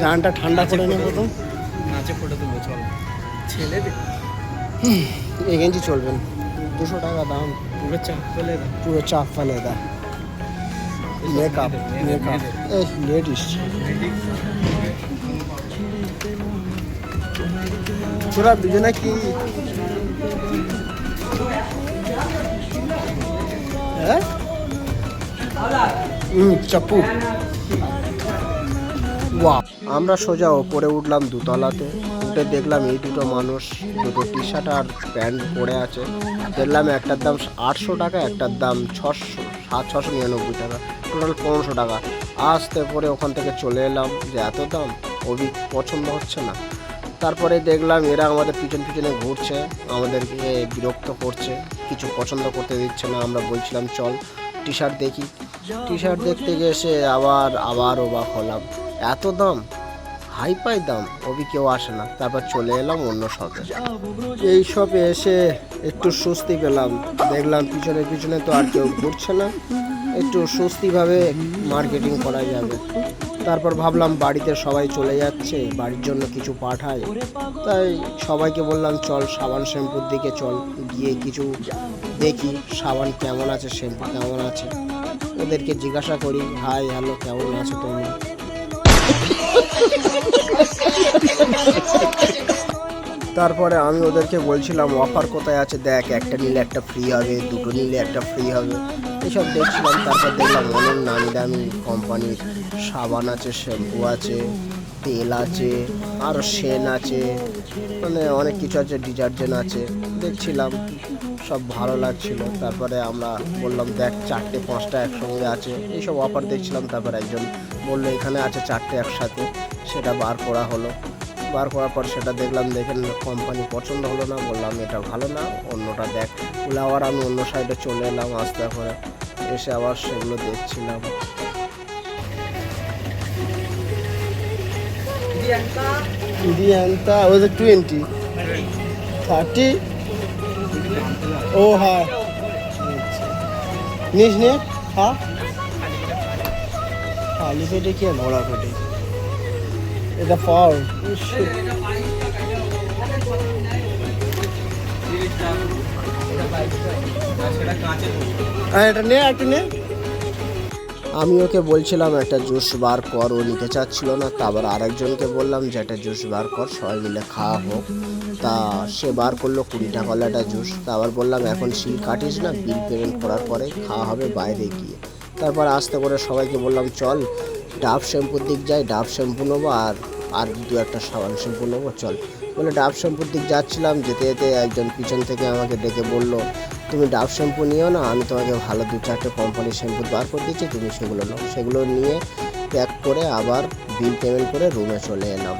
জানটা ঠান্ডা করে নেবো তো। নাচে ফটো তুলবো চল। ছেলেদের এই গেঞ্জি চলবেন, 200 টাকা দাম। পুরো চাপ ফেলে দাও। পুরো চাপ ফেলে দা। মেকআপ মেকআপ এই লেডিস তোরা দুজনে কি হ্যাঁ চাপু। ওয়াও, আমরা সোজা ওপরে উঠলাম দুতলাতে। উঠে দেখলাম এই দুটো মানুষ দুটো টি শার্ট আর প্যান্ট পরে আছে। দেখলাম একটার দাম 800 টাকা, একটার দাম 699 টাকা, টোটাল 1500 টাকা। আস্তে করে ওখান থেকে চলে এলাম যে এত দাম, ওই পছন্দ হচ্ছে না। তারপরে দেখলাম এরা আমাদের পিছন পিছনে ঘুরছে, আমাদেরকে বিরক্ত করছে, কিছু পছন্দ করতে দিচ্ছে না। আমরা বলছিলাম চল টি শার্ট দেখি। টি শার্ট দেখতে গিয়ে এসে আবার অবাক হলাম, এত দাম, হাই পাই দাম, ওবি কেউ আসে না। তারপর চলে এলাম অন্য শপে। এই শপে এসে একটু স্বস্তি পেলাম, দেখলাম পিছনে পিছনে তো আর কেউ ঘুরছে না, একটু স্বস্তিভাবে মার্কেটিং করা যাবে। তারপর ভাবলাম বাড়িতে সবাই চলে যাচ্ছে, বাড়ির জন্য কিছু পাঠাই, তাই সবাইকে বললাম চল সাবান শ্যাম্পুর দিকে চল, গিয়ে কিছু দেখি সাবান কেমন আছে, শ্যাম্পু কেমন আছে। ওদেরকে জিজ্ঞাসা করি হাই হ্যালো কেমন আছো তোমরা। তারপরে আমি ওদেরকে বলছিলাম অফার কোথায় আছে দেখ, একটা নিলে একটা ফ্রি হবে, দুটো নিলে একটা ফ্রি হবে, এসব দেখছিলাম। তারপর দেখলাম অনেক নামি দামি কোম্পানির সাবান আছে, শ্যাম্পু আছে, তেল আছে, আরও সেন আছে, মানে অনেক কিছু আছে, ডিটারজেন্ট আছে। দেখছিলাম সব ভালো লাগছিল। তারপরে আমরা বললাম দেখ 4টে 5টা একসঙ্গে আছে, এইসব অফার দেখছিলাম। তারপর একজন বললো এখানে আছে 4টে একসাথে, সেটা বার করা হলো। বার করার পর সেটা দেখলাম, দেখে কোম্পানি পছন্দ হলো না, বললাম এটা ভালো না, অন্যটা দেখ। বলে আবার আমি অন্য সাইডে চলে এলাম আস্তে করে, এসে আবার সেগুলো দেখছিলাম। দিয়ান্তা ওই 20 30 ও হ্যাঁ নিস নে হ্যাঁ খালি পেটে কি ভরা পেটে এটা পাও। এটা নে একটু নে। আমি ওকে বলছিলাম একটা জুস বার কর, ও নিতে চাচ্ছিল না। তারপর আরেকজনকে বললাম যে একটা জুস বার কর, সবাই মিলে খাওয়া হোক। তা সে বার করলো 20 টাকা একটা জুস। তারপর বললাম এখন সিল কাটিস না, বিল পেমেন্ট করার পরে খাওয়া হবে বাইরে গিয়ে। তারপর আস্তে করে সবাইকে বললাম চল ডাভ শ্যাম্পুর দিক যাই, ডাভ শ্যাম্পু নেবো আর 2-1টা সাবান শ্যাম্পু নেবো চল। বলে ডাভ শ্যাম্পুর দিক যাচ্ছিলাম, যেতে যেতে একজন পিছন থেকে আমাকে ডেকে বলল তুমি ডাভ শ্যাম্পু নিও না, আমি তোমাকে ভালো 2-4টে কোম্পানির শ্যাম্পু বার করে দিচ্ছি, তুমি সেগুলো নাও। সেগুলো নিয়ে প্যাক করে আবার বিল পেমেন্ট করে রুমে চলে এলাম।